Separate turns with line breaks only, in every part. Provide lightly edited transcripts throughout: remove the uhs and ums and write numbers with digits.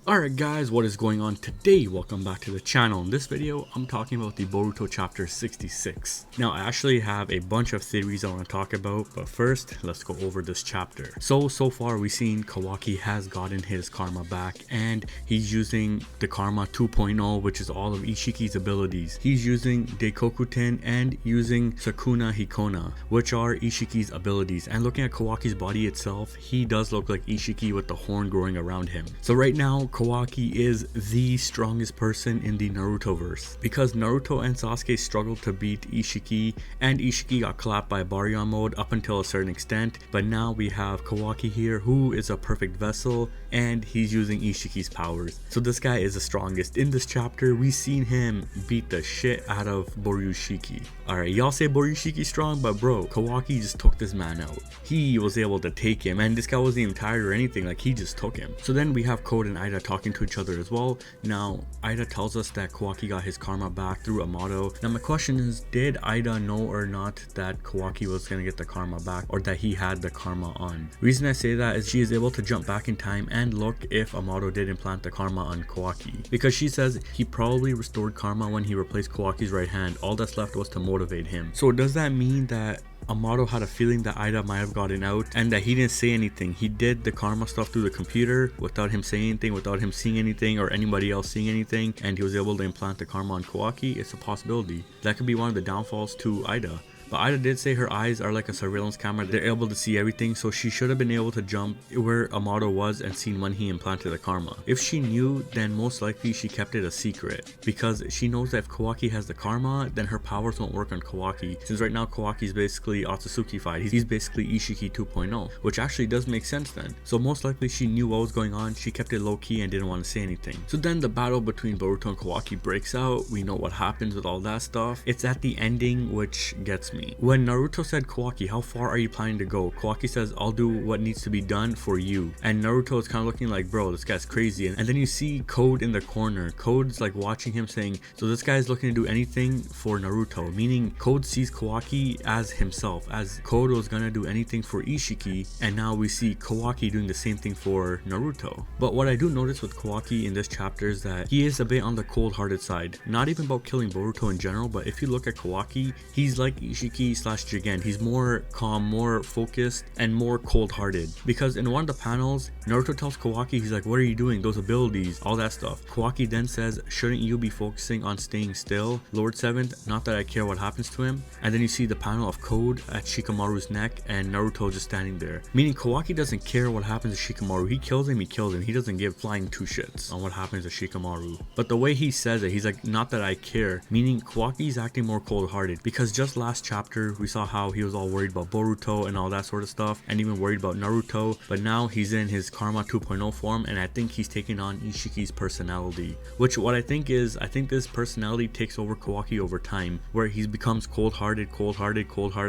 Alright guys, what is going on today? Welcome back to the channel. In this video, I'm talking about the Boruto Chapter 66. Now, I actually have a bunch of theories I want to talk about, but first, let's go over this chapter. So far we've seen Kawaki has gotten his karma back, and he's using the Karma 2.0, which is all of Ishiki's abilities. He's using Deikokuten and using Sukuna Hikona, which are Ishiki's abilities. And looking at Kawaki's body itself, he does look like Ishiki with the horn growing around him. So right now, Kawaki is the strongest person in the Naruto verse, because Naruto and Sasuke struggled to beat Ishiki, and Ishiki got clapped by Baryon mode up until a certain extent, but now we have Kawaki here, who is a perfect vessel, and he's using Ishiki's powers. So this guy is the strongest. In this chapter, we've seen him beat the shit out of borushiki. Alright, y'all say borushiki strong, but bro, Kawaki just took this man out. He was able to take him, and this guy wasn't even tired or anything, like he just took him. So then we have Code and Eida talking to each other as well. Now, Eida tells us that Kawaki got his karma back through Amado. Now my question is, did Eida know or not that Kawaki was gonna get the karma back, or that he had the karma on? Reason I say that is she is able to jump back in time and look if Amado did implant the karma on Kawaki, because she says he probably restored karma when he replaced Kawaki's right hand. All that's left was to motivate him. So does that mean that Amado had a feeling that Eida might have gotten out and that he didn't say anything? He did the karma stuff through the computer without him saying anything, without him seeing anything or anybody else seeing anything, and he was able to implant the karma on Kawaki. It's a possibility. That could be one of the downfalls to Eida. But Eida did say her eyes are like a surveillance camera. They're able to see everything, so she should have been able to jump where Amado was and seen when he implanted the karma. If she knew, then most likely she kept it a secret, because she knows that if Kawaki has the karma, then her powers won't work on Kawaki, since right now Kawaki is basically Otsutsuki-fied. He's basically Ishiki 2.0, which actually does make sense then. So most likely she knew what was going on, she kept it low-key and didn't want to say anything. So then the battle between Boruto and Kawaki breaks out. We know what happens with all that stuff. It's at the ending which gets me. When Naruto said, Kawaki, how far are you planning to go? Kawaki says, I'll do what needs to be done for you. And Naruto is kind of looking like, bro, this guy's crazy. And then you see Code in the corner. Code's like watching him, saying, so this guy's looking to do anything for Naruto, meaning Code sees Kawaki as himself, as Code was gonna do anything for Ishiki, and now we see Kawaki doing the same thing for Naruto. But what I do notice with Kawaki in this chapter is that he is a bit on the cold-hearted side. Not even about killing Boruto in general, but if you look at Kawaki, he's like Ishiki / Jougan. He's more calm, more focused, and more cold-hearted. Because in one of the panels, Naruto tells Kawaki, he's like, what are you doing? Those abilities, all that stuff. Kawaki then says, shouldn't you be focusing on staying still, Lord Seventh? Not that I care what happens to him. And then you see the panel of Code at Shikamaru's neck, and Naruto just standing there. Meaning Kawaki doesn't care what happens to Shikamaru. He kills him, he kills him. He doesn't give flying two shits on what happens to Shikamaru. But the way he says it, he's like, not that I care. Meaning Kawaki's acting more cold-hearted, because just last chapter we saw how he was all worried about Boruto and all that sort of stuff, and even worried about Naruto, but now he's in his Karma 2.0 form, and I think he's taking on Ishiki's personality, which what I think is, I think this personality takes over Kawaki over time, where he becomes cold-hearted,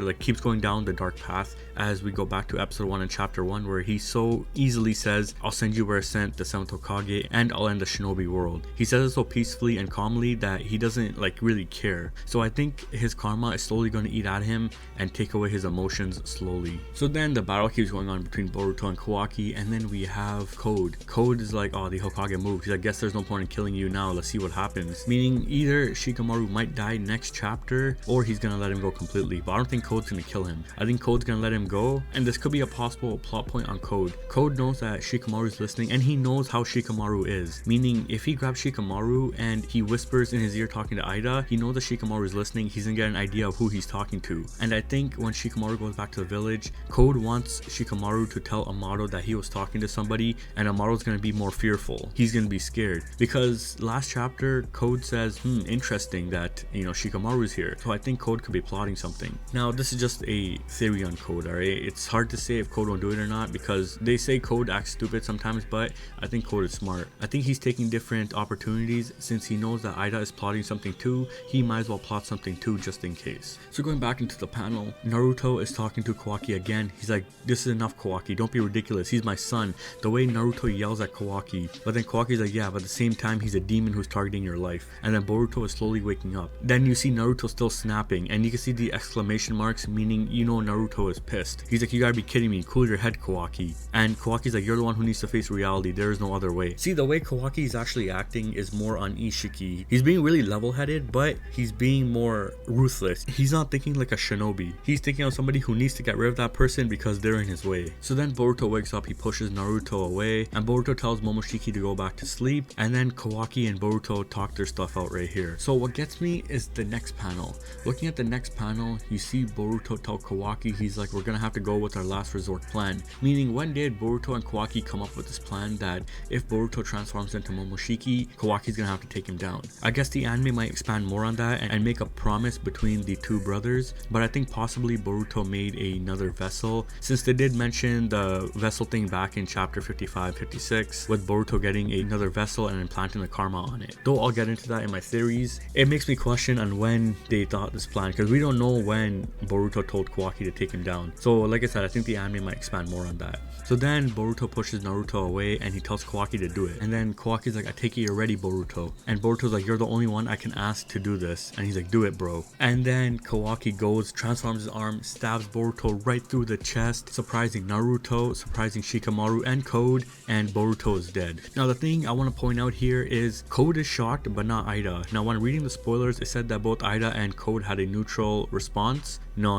like keeps going down the dark path, as we go back to episode 1 and chapter 1, where he so easily says, I'll send you where I sent the 7th Hokage, and I'll end the shinobi world. He says it so peacefully and calmly that he doesn't like really care. So I think his karma is slowly going to eat at him and take away his emotions slowly. So then the battle keeps going on between Boruto and Kawaki, and then we have Code. Code is like, oh, the Hokage moved. He's like, guess there's no point in killing you now, let's see what happens. Meaning either Shikamaru might die next chapter, or he's gonna let him go completely. But I don't think Code's gonna kill him. I think Code's gonna let him go, and this could be a possible plot point on Code. Code knows that Shikamaru's listening, and he knows how Shikamaru is. Meaning if he grabs Shikamaru and he whispers in his ear talking to Eida, he knows that Shikamaru is listening. He's gonna get an idea of who he's talking to. And I think when Shikamaru goes back to the village, Code wants Shikamaru to tell Amado that he was talking to somebody, and Amado's gonna be more fearful. He's gonna be scared, because last chapter Code says, interesting that, you know, Shikamaru is here. So I think Code could be plotting something. Now this is just a theory on Code, alright? It's hard to say if Code will do it or not, because they say Code acts stupid sometimes, but I think Code is smart. I think he's taking different opportunities. Since he knows that Eida is plotting something too, he might as well plot something too, just in case. So going going back into the panel, Naruto is talking to Kawaki again. He's like, this is enough, Kawaki, don't be ridiculous, he's my son. The way Naruto yells at Kawaki, but then Kawaki's like, yeah, but at the same time he's a demon who's targeting your life. And then Boruto is slowly waking up. Then you see Naruto still snapping, and you can see the exclamation marks, meaning you know Naruto is pissed. He's like, you gotta be kidding me, cool your head, Kawaki. And Kawaki's like, you're the one who needs to face reality, there is no other way. See, the way Kawaki is actually acting is more on Ishiki. He's being really level-headed, but he's being more ruthless. He's not thinking like a shinobi. He's thinking of somebody who needs to get rid of that person because they're in his way. So then Boruto wakes up, he pushes Naruto away, and Boruto tells Momoshiki to go back to sleep, and then Kawaki and Boruto talk their stuff out right here. So what gets me is the next panel. Looking at the next panel, you see Boruto tell Kawaki, he's like, we're gonna have to go with our last resort plan. Meaning, when did Boruto and Kawaki come up with this plan that if Boruto transforms into Momoshiki, Kawaki's gonna have to take him down? I guess the anime might expand more on that and make a promise between the two brothers, but I think possibly Boruto made another vessel, since they did mention the vessel thing back in chapter 55-56 with Boruto getting another vessel and implanting the karma on it. Though I'll get into that in my theories. It makes me question on when they thought this plan, because we don't know when Boruto told Kawaki to take him down. So like I said, I think the anime might expand more on that. So then Boruto pushes Naruto away and he tells Kawaki to do it. And then Kawaki's like, I take it you're ready, Boruto. And Boruto's like, you're the only one I can ask to do this. And he's like, do it, bro. And then Kawaki goes, transforms his arm, stabs Boruto right through the chest, surprising Naruto, surprising Shikamaru and Code, and Boruto is dead. Now the thing I want to point out here is Code is shocked but not Eida. Now when reading the spoilers, it said that both Eida and Code had a neutral response. No.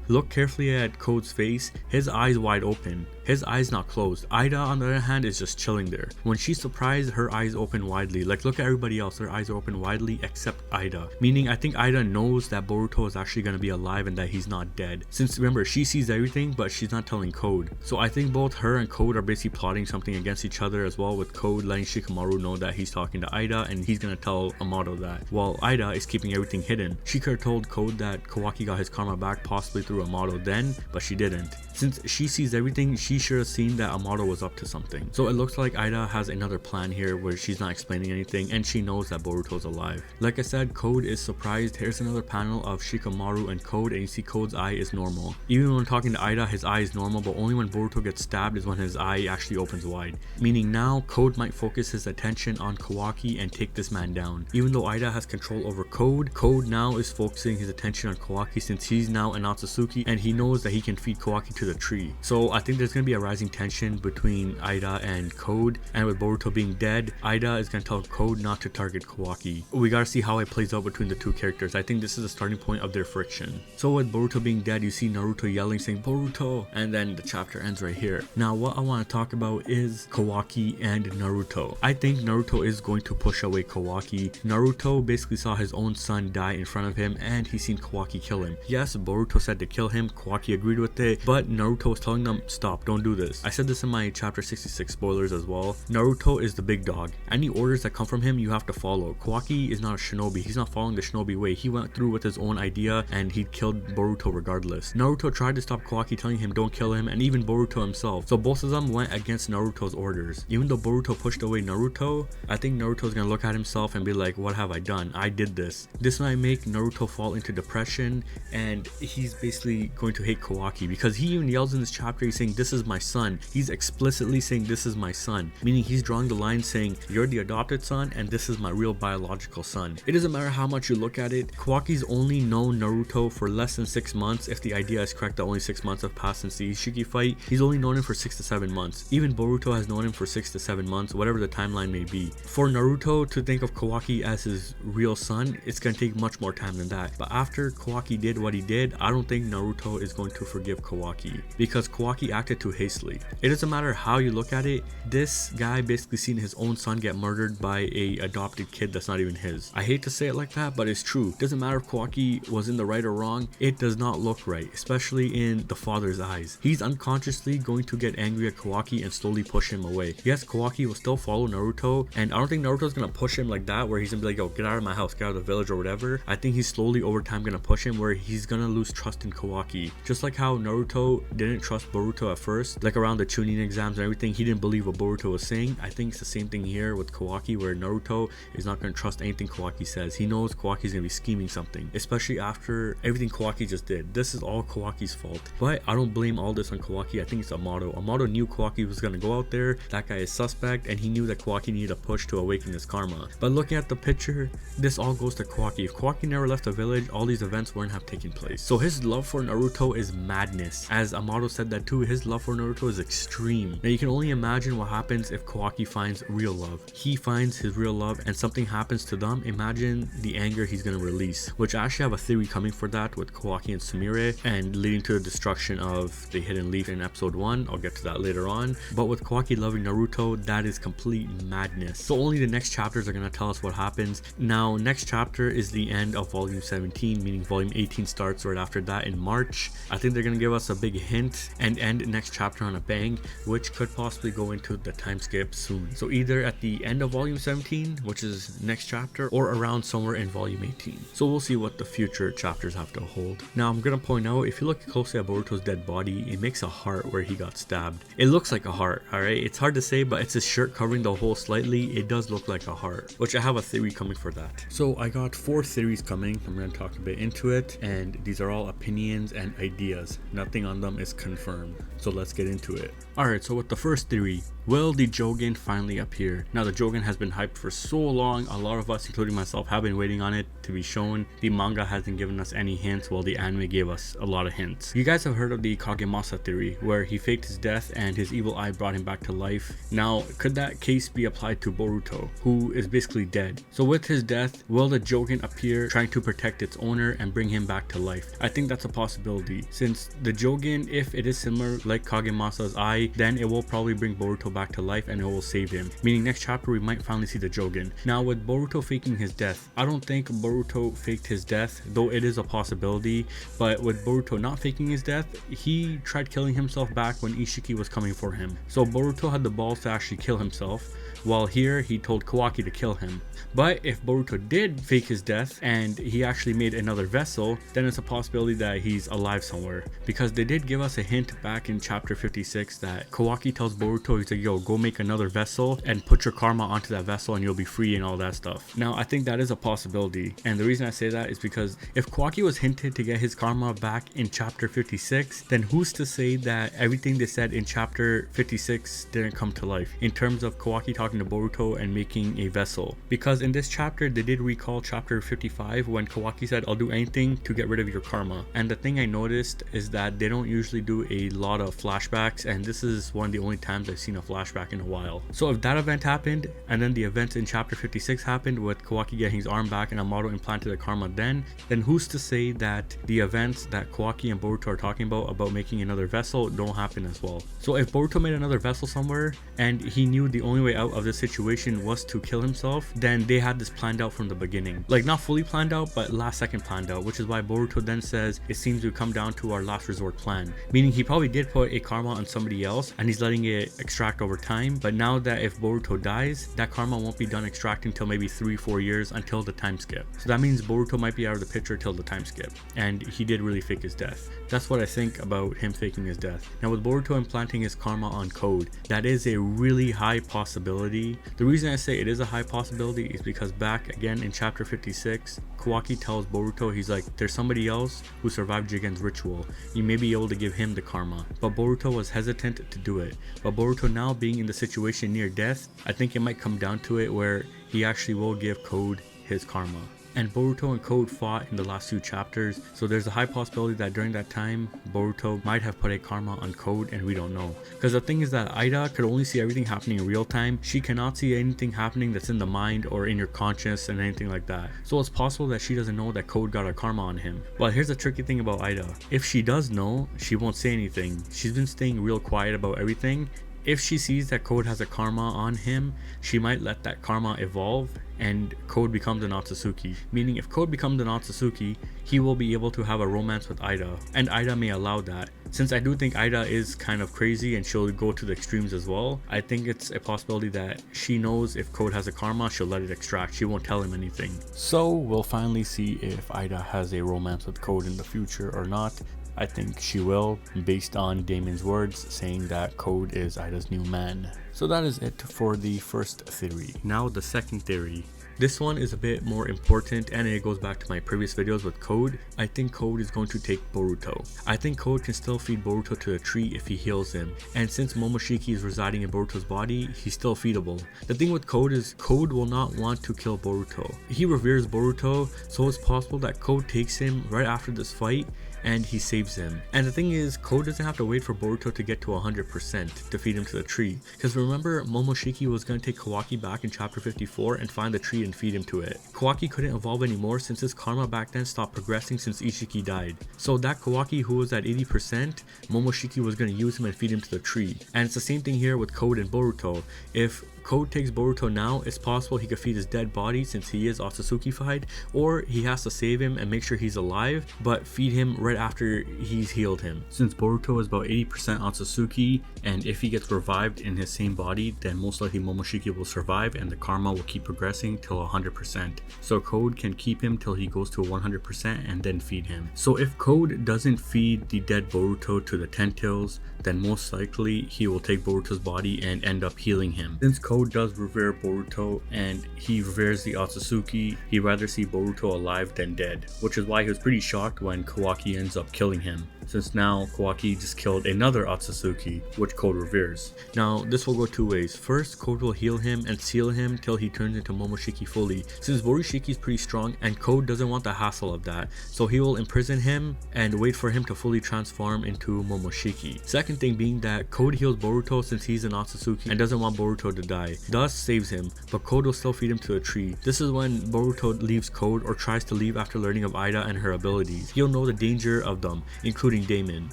Look carefully at Code's face. His eyes wide open. His eyes not closed. Eida on the other hand is just chilling there. When she's surprised, her eyes open widely. Like look at everybody else, their eyes are open widely except Eida. Meaning I think Eida knows that Boruto is actually going to be alive and that he's not dead. Since remember, she sees everything but she's not telling Code. So I think both her and Code are basically plotting something against each other as well, with Code letting Shikamaru know that he's talking to Eida and he's going to tell Amado that. While Eida is keeping everything hidden. She could have told Code that Kawaki got his karma back possibly through Amado then, but she didn't. Since she sees everything, she should have seen that Amado was up to something. So it looks like Eida has another plan here where she's not explaining anything and she knows that Boruto's alive. Like I said, Code is surprised. Here's another panel of Shikamaru and Code, and you see Code's eye is normal. Even when talking to Eida, his eye is normal, but only when Boruto gets stabbed is when his eye actually opens wide. Meaning now Code might focus his attention on Kawaki and take this man down. Even though Eida has control over Code, Code now is focusing his attention on Kawaki since he's now an Otsutsuki and he knows that he can feed Kawaki to the tree. So I think there's going to be a rising tension between Eida and Code, and with Boruto being dead, Eida is going to tell Code not to target Kawaki. We gotta see how it plays out between the two characters. I think this is the starting point of their friction. So with Boruto being dead, you see Naruto yelling saying Boruto, and then the chapter ends right here. Now what I want to talk about is Kawaki and Naruto. I think Naruto is going to push away Kawaki. Naruto basically saw his own son die in front of him and he seen Kawaki kill him. Yes, Boruto said to kill him, Kawaki agreed with it, but Naruto was telling them, stop, don't do this. I said this in my chapter 66 spoilers as well. Naruto is the big dog. Any orders that come from him, you have to follow. Kawaki is not a shinobi. He's not following the shinobi way. He went through with his own idea and he killed Boruto regardless. Naruto tried to stop Kawaki, telling him don't kill him, and even Boruto himself. So both of them went against Naruto's orders. Even though Boruto pushed away Naruto, I think Naruto's gonna look at himself and be like, what have I done? I did this. This might make Naruto fall into depression and he's basically going to hate Kawaki, because he even yells in this chapter, he's saying this is my son. He's explicitly saying this is my son, meaning he's drawing the line saying you're the adopted son and this is my real biological son. It doesn't matter how much you look at it, Kawaki's only known Naruto for less than 6 months. If the idea is correct that only 6 months have passed since the Ishiki fight, he's only known him for 6 to 7 months. Even Boruto has known him for 6 to 7 months, whatever the timeline may be. For Naruto to think of Kawaki as his real son, it's gonna take much more time than that. But after Kawaki did what he did, I don't think Naruto is going to forgive Kawaki, because Kawaki acted too hastily. It doesn't matter how you look at it, this guy basically seen his own son get murdered by a adopted kid that's not even his. I hate to say it like that, but it's true. It doesn't matter if Kawaki was in the right or wrong, it does not look right, especially in the father's eyes. He's unconsciously going to get angry at Kawaki and slowly push him away. Yes, Kawaki will still follow Naruto, and I don't think Naruto's gonna push him like that where he's gonna be like, yo, get out of my house, get out of the village or whatever. I think he's slowly over time gonna push him where he's gonna lose trust in Kawaki. Just like how Naruto didn't trust Boruto at first, like around the Chunin exams and everything, he didn't believe what Boruto was saying. I think it's the same thing here with Kawaki, where Naruto is not going to trust anything Kawaki says. He knows Kawaki's going to be scheming something, especially after everything Kawaki just did. This is all Kawaki's fault. But I don't blame all this on Kawaki. I think it's Amado. Amado knew Kawaki was going to go out there. That guy is suspect, and he knew that Kawaki needed a push to awaken his karma. But looking at the picture, this all goes to Kawaki. If Kawaki never left the village, all these events wouldn't have taken place. So his love for Naruto is madness. As Amado said that too, his love for Naruto is extreme. Now you can only imagine what happens if Kawaki finds real love. He finds his real love and something happens to them. Imagine the anger he's going to release, which I actually have a theory coming for that with Kawaki and Sumire, and leading to the destruction of the Hidden Leaf in episode 1. I'll get to that later on. But with Kawaki loving Naruto, that is complete madness. So only the next chapters are going to tell us what happens. Now next chapter is the end of volume 17, meaning volume 18 starts right after that in March. I think they're going to give us a big hint and end next chapter on a bang, which could possibly go into the time skip soon. So either at the end of volume 17, which is next chapter, or around somewhere in volume 18. So we'll see what the future chapters have to hold. Now I'm going to point out, if you look closely at Boruto's dead body, it makes a heart where he got stabbed. It looks like a heart, alright? It's hard to say, but it's his shirt covering the hole slightly. It does look like a heart, which I have a theory coming for that. So I got 4 theories coming. I'm going to talk a bit into it, and these are all opinions and ideas. Nothing on them is confirmed. So let's get into it. Alright, so with the first theory, will the jougan finally appear? Now the jougan has been hyped for so long. A lot of us, including myself, have been waiting on it to be shown. The manga hasn't given us any hints, while the anime gave us a lot of hints. You guys have heard of the Kagemasa theory, where he faked his death and his evil eye brought him back to life. Now could that case be applied to Boruto, who is basically dead? So with his death, will the jougan appear trying to protect its owner and bring him back to life? I think that's a possibility, since the jougan, if it is similar like Kagemasa's eye, then it will probably bring Boruto back to life and it will save him, meaning next chapter we might finally see the jougan. Now with Boruto faking his death, I don't think Boruto faked his death, though it is a possibility. But with Boruto not faking his death, he tried killing himself back when Ishiki was coming for him. So Boruto had the balls to actually kill himself, while here he told Kawaki to kill him. But if Boruto did fake his death and he actually made another vessel, then it's a possibility that he's alive somewhere, because they did give us a hint back in chapter 56 that Kawaki tells Boruto, he's like, yo, go make another vessel and put your karma onto that vessel and you'll be free and all that stuff. Now I think that is a possibility, and the reason I say that is because if Kawaki was hinted to get his karma back in chapter 56, then who's to say that everything they said in chapter 56 didn't come to life in terms of Kawaki talking to Boruto and making a vessel? Because in this chapter they did recall chapter 55 when Kawaki said, I'll do anything to get rid of your karma. And the thing I noticed is that they don't usually do a lot of flashbacks, and this is one of the only times I've seen a flashback in a while. So if that event happened and then the events in chapter 56 happened with Kawaki getting his arm back and Amado implanted the karma, then who's to say that the events that Kawaki and Boruto are talking about making another vessel, don't happen as well? So if Boruto made another vessel somewhere and he knew the only way out of this situation was to kill himself, then they had this planned out from the beginning. Like not fully planned out, but last second planned out, which is why Boruto then says it seems to come down to our last resort plan, meaning he probably did put a karma on somebody else and he's letting it extract over time. But now that if Boruto dies, that karma won't be done extracting till maybe 3-4 years until the time skip. So that means Boruto might be out of the picture till the time skip, and he did really fake his death. That's what I think about him faking his death. Now with Boruto implanting his karma on Code, that is a really high possibility. The reason I say it is a high possibility is because back again in chapter 56, Kawaki tells Boruto, he's like, there's somebody else who survived Jigen's ritual. You may be able to give him the karma. But Boruto was hesitant to do it. But Boruto now being in the situation near death, I think it might come down to it where he actually will give Code his karma. And Boruto and Code fought in the last 2 chapters, so there's a high possibility that during that time Boruto might have put a karma on Code and we don't know. Because the thing is that Eida could only see everything happening in real time. She cannot see anything happening that's in the mind or in your conscious and anything like that. So it's possible that she doesn't know that Code got a karma on him. But here's the tricky thing about Eida. If she does know, she won't say anything. She's been staying real quiet about everything. If she sees that Code has a karma on him, she might let that karma evolve and Code becomes an Otsutsuki. Meaning if Code becomes an Otsutsuki, he will be able to have a romance with Eida, and Eida may allow that, Since I do think Eida is kind of crazy and she'll go to the extremes as well, I think it's a possibility that she knows if Code has a karma, she'll let it extract. She won't tell him anything. So we'll finally see if Eida has a romance with Code in the future or not. I think she will, based on Damon's words saying that Code is Eida's new man. So that is it for the first theory. Now the second theory. This one is a bit more important and it goes back to my previous videos with Code. I think Code is going to take Boruto. I think Code can still feed Boruto to a tree if he heals him. And since Momoshiki is residing in Boruto's body, he's still feedable. The thing with Code is Code will not want to kill Boruto. He reveres Boruto, so it's possible that Code takes him right after this fight and he saves him. And the thing is, Code doesn't have to wait for Boruto to get to 100% to feed him to the tree. Because remember, Momoshiki was going to take Kawaki back in chapter 54 and find the tree and feed him to it. Kawaki couldn't evolve anymore since his karma back then stopped progressing since Ishiki died. So that Kawaki who was at 80%, Momoshiki was going to use him and feed him to the tree. And it's the same thing here with Code and Boruto. If Code takes Boruto now, it's possible he could feed his dead body since he is Otsutsuki-fied, or he has to save him and make sure he's alive, but feed him right after he's healed him. Since Boruto is about 80% Otsutsuki, and if he gets revived in his same body, then most likely Momoshiki will survive and the karma will keep progressing till 100%. So Code can keep him till he goes to 100% and then feed him. So if Code doesn't feed the dead Boruto to the 10 tails, then most likely he will take Boruto's body and end up healing him. Since Code does revere Boruto and he reveres the Otsutsuki, he'd rather see Boruto alive than dead, which is why he was pretty shocked when Kawaki ends up killing him, since now Kawaki just killed another Otsutsuki, which Code reveres. Now this will go two ways. First, Code will heal him and seal him till he turns into Momoshiki fully, since borushiki is pretty strong and Code doesn't want the hassle of that, so he will imprison him and wait for him to fully transform into Momoshiki. Second thing being that Code heals Boruto since he's an Otsutsuki and doesn't want Boruto to die, thus saves him, but Code will still feed him to a tree. This is when Boruto leaves Code or tries to leave after learning of Eida and her abilities. He'll know the danger of them, including Damon.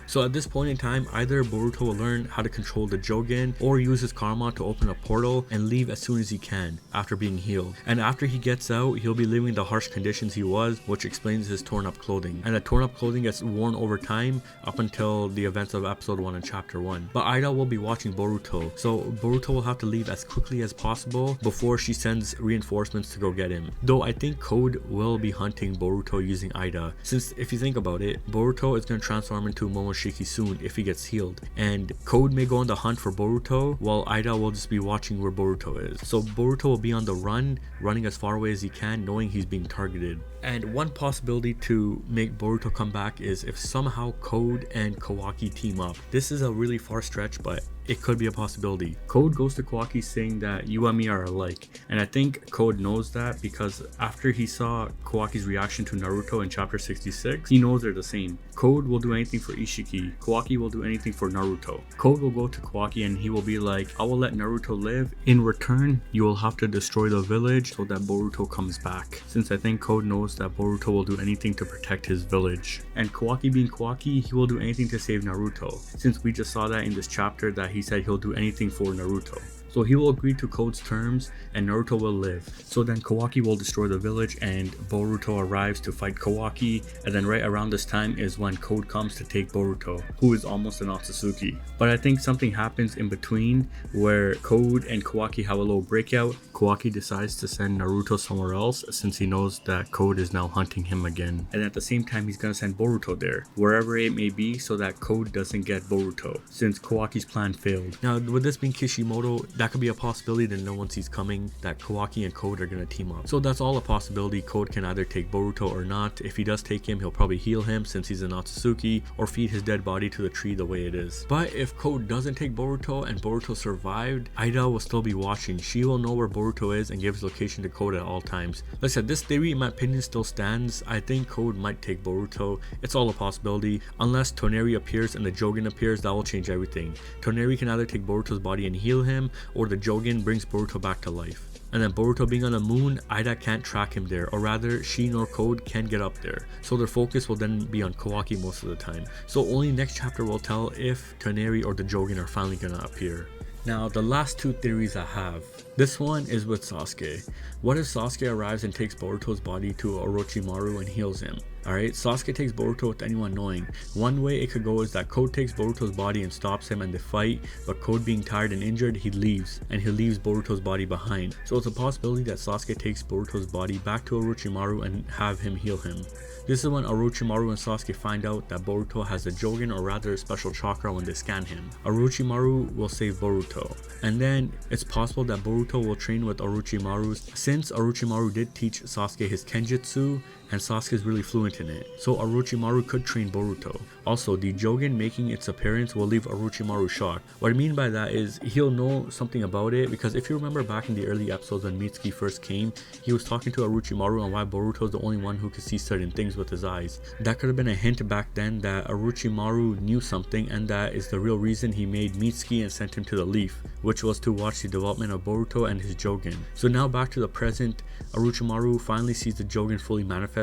So at this point in time, either Boruto will learn how to control the jougan or use his karma to open a portal and leave as soon as he can after being healed. And after he gets out, he'll be living the harsh conditions he was, which explains his torn up clothing. And the torn up clothing gets worn over time up until the events of episode 1 and chapter 1. But Eida will be watching Boruto, so Boruto will have to leave as quickly as possible before she sends reinforcements to go get him. Though I think Code will be hunting Boruto using Eida, since if you think about it, Boruto is going to transform into Momoshiki soon if he gets healed, and Code may go on the hunt for Boruto while Eida will just be watching where Boruto is. So Boruto will be on the run, running as far away as he can, knowing he's being targeted. And one possibility to make Boruto come back is if somehow Code and Kawaki team up. This is a really far stretch, but it could be a possibility. Code goes to Kawaki saying that you and me are alike, and I think Code knows that because after he saw Kawaki's reaction to Naruto in chapter 66, he knows they're the same. Code will do anything for Ishiki, Kawaki will do anything for Naruto. Code will go to Kawaki and he will be like, I will let Naruto live. In return, you will have to destroy the village so that Boruto comes back. Since I think Code knows that Boruto will do anything to protect his village. And Kawaki being Kawaki, he will do anything to save Naruto, since we just saw that in this chapter that he said he'll do anything for Naruto. So he will agree to Code's terms and Naruto will live. So then Kawaki will destroy the village and Boruto arrives to fight Kawaki, and then right around this time is when Code comes to take Boruto, who is almost an Otsutsuki. But I think something happens in between where Code and Kawaki have a little breakout. Kawaki decides to send Naruto somewhere else since he knows that Code is now hunting him again. And at the same time he's gonna send Boruto there, wherever it may be, so that Code doesn't get Boruto, since Kawaki's plan failed. Now with this being Kishimoto, that could be a possibility to know once he's coming that Kawaki and Code are gonna team up. So that's all a possibility. Code can either take Boruto or not. If he does take him, he'll probably heal him since he's an Otsutsuki, or feed his dead body to the tree the way it is. But if Code doesn't take Boruto and Boruto survived, Eida will still be watching. She will know where Boruto is and gives location to Code at all times. Like I said, this theory in my opinion still stands. I think Code might take Boruto. It's all a possibility. Unless toneri appears and the jougan appears, that will change everything. Toneri can either take Boruto's body and heal him, or the jougan brings Boruto back to life. And then Boruto being on the moon, Eida can't track him there, or rather she nor Code can get up there. So their focus will then be on Kawaki most of the time. So only next chapter will tell if toneri or the jougan are finally gonna appear. Now the last two theories I have. This one is with Sasuke. What if Sasuke arrives and takes Boruto's body to Orochimaru and heals him? Alright, Sasuke takes Boruto with anyone knowing. One way it could go is that Code takes Boruto's body and stops him and they fight, but Code being tired and injured, he leaves, and he leaves Boruto's body behind. So it's a possibility that Sasuke takes Boruto's body back to Orochimaru and have him heal him. This is when Orochimaru and Sasuke find out that Boruto has a jougan, or rather a special chakra, when they scan him. Orochimaru will save Boruto, and then it's possible that Boruto will train with Orochimaru, since Orochimaru did teach Sasuke his Kenjutsu and Sasuke is really fluent in it, so Orochimaru could train Boruto. Also, the jougan making its appearance will leave Orochimaru shocked. What I mean by that is he'll know something about it, because if you remember back in the early episodes when Mitsuki first came, he was talking to Orochimaru on why Boruto is the only one who could see certain things with his eyes. That could have been a hint back then that Orochimaru knew something, and that is the real reason he made Mitsuki and sent him to the Leaf, which was to watch the development of Boruto and his jougan. So now back to the present, Orochimaru finally sees the jougan fully manifested.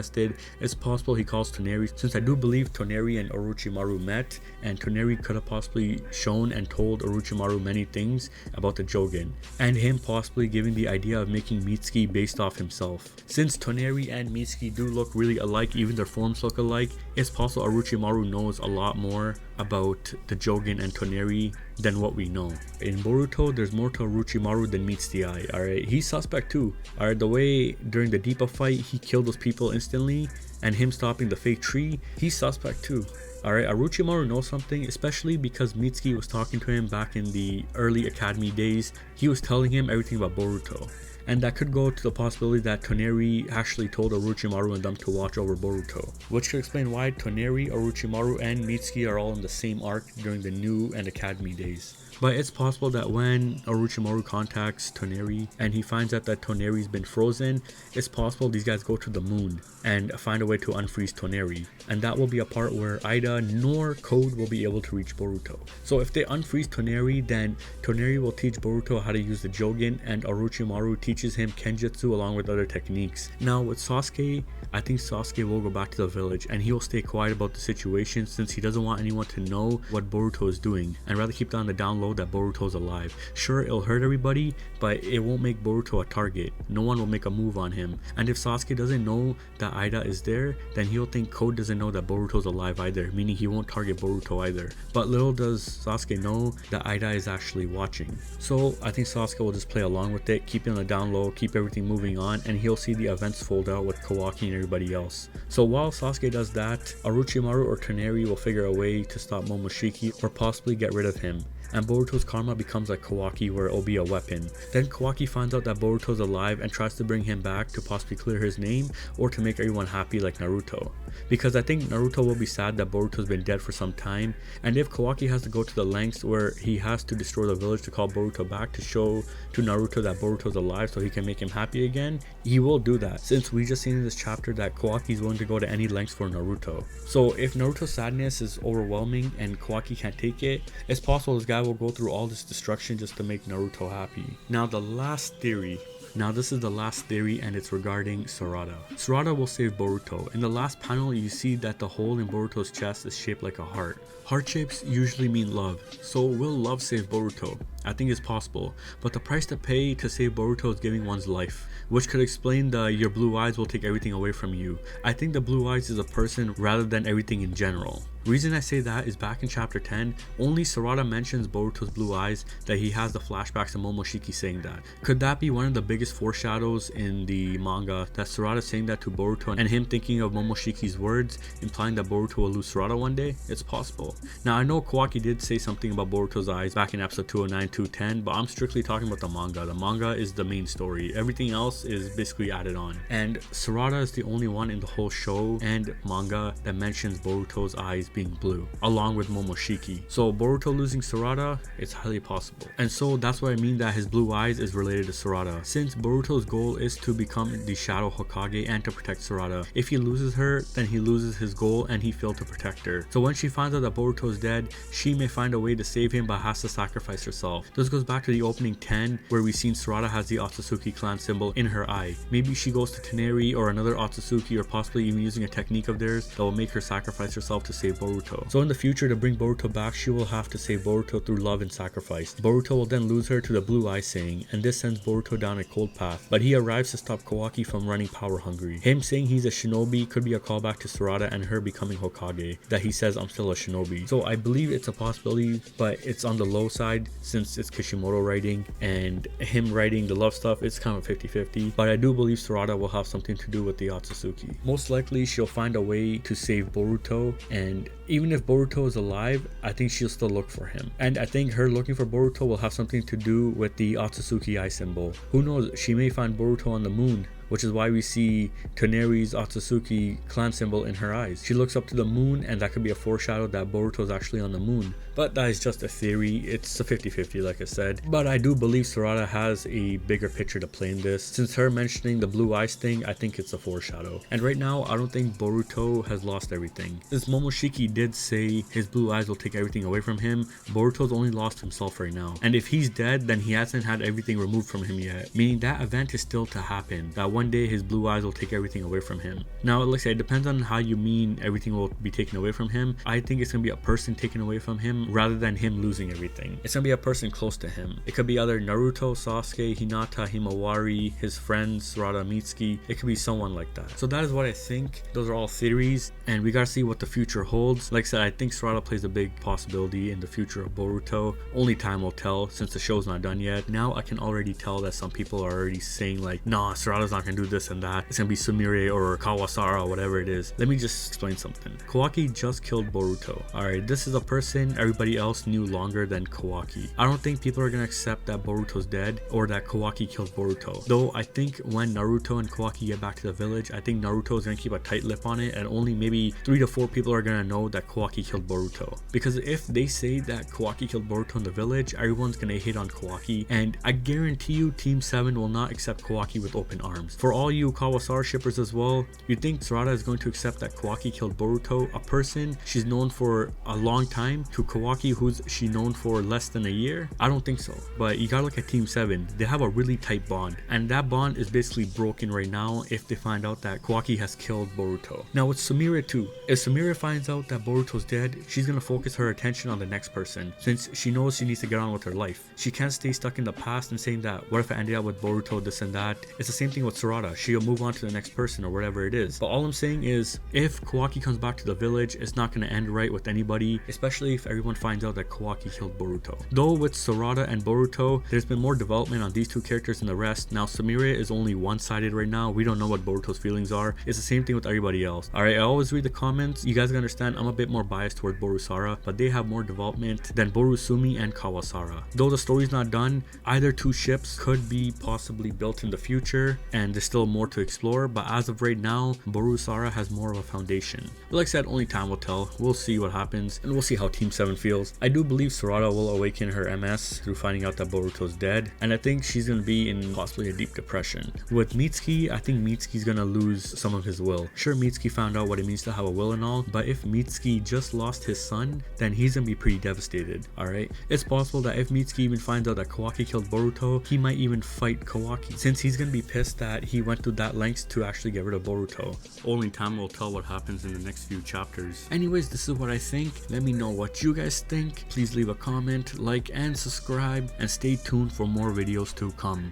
It's possible he calls Toneri, since I do believe Toneri and Orochimaru met, and Toneri could have possibly shown and told Orochimaru many things about the jougan, and him possibly giving the idea of making Mitsuki based off himself. Since Toneri and Mitsuki do look really alike, even their forms look alike, it's possible Orochimaru knows a lot more about the jougan and Toneri than what we know. In Boruto, there's more to Orochimaru than meets the eye, alright? He's suspect too. Alright, the way during the Deepa fight, he killed those people instantly, and him stopping the fake tree, he's suspect too. Alright, Orochimaru knows something, especially because Mitsuki was talking to him back in the early academy days. He was telling him everything about Boruto. And that could go to the possibility that Toneri actually told Orochimaru and them to watch over Boruto, which could explain why Toneri, Orochimaru, and Mitsuki are all in the same arc during the new and academy days. But it's possible that when Orochimaru contacts Toneri and he finds out that Toneri's been frozen, it's possible these guys go to the moon and find a way to unfreeze Toneri. And that will be a part where Eida nor Code will be able to reach Boruto. So if they unfreeze Toneri, then Toneri will teach Boruto how to use the jougan, and Orochimaru teaches him Kenjutsu along with other techniques. Now with Sasuke, I think Sasuke will go back to the village and he will stay quiet about the situation, since he doesn't want anyone to know what Boruto is doing, and rather keep that on the down low that Boruto's alive. Sure, it'll hurt everybody, but it won't make Boruto a target. No one will make a move on him. And if Sasuke doesn't know that Eida is there, then he'll think Code doesn't know that Boruto's alive either, meaning he won't target Boruto either. But little does Sasuke know that Eida is actually watching. So I think Sasuke will just play along with it, keep it on the down low, keep everything moving on, and he'll see the events fold out with Kawaki and everybody else. So while Sasuke does that, Orochimaru or Toneri will figure a way to stop Momoshiki or possibly get rid of him, and Boruto's karma becomes like Kawaki, where it'll be a weapon. Then Kawaki finds out that Boruto's alive and tries to bring him back to possibly clear his name or to make everyone happy like Naruto. Because I think Naruto will be sad that Boruto's been dead for some time, and if Kawaki has to go to the lengths where he has to destroy the village to call Boruto back to show to Naruto that Boruto's alive so he can make him happy again, he will do that, since we just seen in this chapter that Kawaki is willing to go to any lengths for Naruto. So if Naruto's sadness is overwhelming and Kawaki can't take it, it's possible this guy will go through all this destruction just to make Naruto happy. Now the last theory. Now this is the last theory, and it's regarding Sarada. Sarada will save Boruto. In the last panel, you see that the hole in Boruto's chest is shaped like a heart. Heart shapes usually mean love, so will love save Boruto? I think it's possible, but the price to pay to save Boruto is giving one's life, which could explain the your blue eyes will take everything away from you. I think the blue eyes is a person rather than everything in general. Reason I say that is back in chapter 10, only Sarada mentions Boruto's blue eyes, that he has the flashbacks of Momoshiki saying that. Could that be one of the biggest foreshadows in the manga, that Sarada saying that to Boruto and him thinking of Momoshiki's words, implying that Boruto will lose Sarada one day? It's possible. Now I know Kawaki did say something about Boruto's eyes back in episode 209, 210, but I'm strictly talking about the manga. The manga is the main story. Everything else is basically added on. And Sarada is the only one in the whole show and manga that mentions Boruto's eyes being blue, along with Momoshiki. So Boruto losing Sarada, it's highly possible. And so that's what I mean that his blue eyes is related to Sarada, since Boruto's goal is to become the Shadow Hokage and to protect Sarada. If he loses her, then he loses his goal and he failed to protect her. So when she finds out that Boruto is dead, she may find a way to save him but has to sacrifice herself. herself. This goes back to the opening 10 where we seen Sarada has the Otsutsuki clan symbol in her eye. Maybe she goes to toneri or another Otsutsuki, or possibly even using a technique of theirs that will make her sacrifice herself to save Boruto. So in the future, to bring Boruto back, she will have to save Boruto through love and sacrifice. Boruto will then lose her to the blue eye saying, and this sends Boruto down a cold path, but he arrives to stop Kawaki from running power hungry. Him saying he's a shinobi could be a callback to Sarada and her becoming Hokage, that he says I'm still a shinobi. So I believe it's a possibility, but it's on the low side since it's Kishimoto writing, and him writing the love stuff, it's kind of 50-50, but I do believe Sarada will have something to do with the Otsutsuki. Most likely she'll find a way to save Boruto, and even if Boruto is alive, I think she'll still look for him. And I think her looking for Boruto will have something to do with the Otsutsuki eye symbol. Who knows, she may find Boruto on the moon, which is why we see Toneri's Otsutsuki clan symbol in her eyes. She looks up to the moon, and that could be a foreshadow that Boruto is actually on the moon. But that is just a theory. It's a 50-50 like I said. But I do believe Sarada has a bigger picture to play in this. Since her mentioning the blue eyes thing, I think it's a foreshadow. And right now, I don't think Boruto has lost everything. Since Momoshiki did say his blue eyes will take everything away from him, Boruto's only lost himself right now. And if he's dead, then he hasn't had everything removed from him yet. Meaning that event is still to happen. That one day his blue eyes will take everything away from him. Now, like I said, it depends on how you mean everything will be taken away from him. I think it's gonna be a person taken away from him rather than him losing everything. It's gonna be a person close to him. It could be either Naruto, Sasuke, Hinata, Himawari, his friends, Sarada, Mitsuki. It could be someone like that. So that is what I think. Those are all theories, and we gotta see what the future holds. Like I said, I think Sarada plays a big possibility in the future of Boruto. Only time will tell since the show's not done yet. Now I can already tell that some people are already saying like, nah, Sarada's not gonna do this and that. It's gonna be Sumire or Kawasara or whatever it is. Let me just explain something. Kawaki just killed Boruto. Alright, this is a person everybody else knew longer than Kawaki. I don't think people are gonna accept that Boruto's dead or that Kawaki killed Boruto. Though I think when Naruto and Kawaki get back to the village, I think Naruto is gonna keep a tight lip on it, and only maybe 3 to 4 people are gonna know that Kawaki killed Boruto. Because if they say that Kawaki killed Boruto in the village, everyone's gonna hate on Kawaki, and I guarantee you Team 7 will not accept Kawaki with open arms. For all you Kawasara shippers as well, you think Sarada is going to accept that Kawaki killed Boruto, a person she's known for a long time, to Kawaki who's she known for less than a year? I don't think so. But you gotta look at Team 7. They have a really tight bond, and that bond is basically broken right now if they find out that Kawaki has killed Boruto. Now with Sumire too. If Sumire finds out that Boruto's dead, she's gonna focus her attention on the next person, since she knows she needs to get on with her life. She can't stay stuck in the past and saying that, what if I ended up with Boruto, this and that. It's the same thing with Sarada. She'll move on to the next person or whatever it is. But all I'm saying is, if Kawaki comes back to the village, it's not gonna end right with anybody, especially if everyone finds out that Kawaki killed Boruto. Though with Sarada and Boruto, there's been more development on these two characters than the rest. Now Sumire is only one-sided right now. We don't know what Boruto's feelings are. It's the same thing with everybody else. Alright, I always read the comments. You guys can understand I'm a bit more biased toward borusara, but they have more development than Borusumi and Kawasara. Though the story's not done, either two ships could be possibly built in the future, and there's still more to explore, but as of right now, Borusara has more of a foundation. But like I said, only time will tell. We'll see what happens, and we'll see how Team 7 feels. I do believe Sarada will awaken her MS through finding out that Boruto's dead, and I think she's gonna be in possibly a deep depression. With Mitsuki, I think Mitsuki's gonna lose some of his will. Sure, Mitsuki found out what it means to have a will and all, but if Mitsuki just lost his son, then he's gonna be pretty devastated. Alright, it's possible that if Mitsuki even finds out that Kawaki killed Boruto, he might even fight Kawaki, since he's gonna be pissed that he went to that lengths to actually get rid of Boruto. Only time will tell what happens in the next few chapters. Anyways, this is what I think. Let me know what you guys think. Please leave a comment, like, and subscribe, and stay tuned for more videos to come.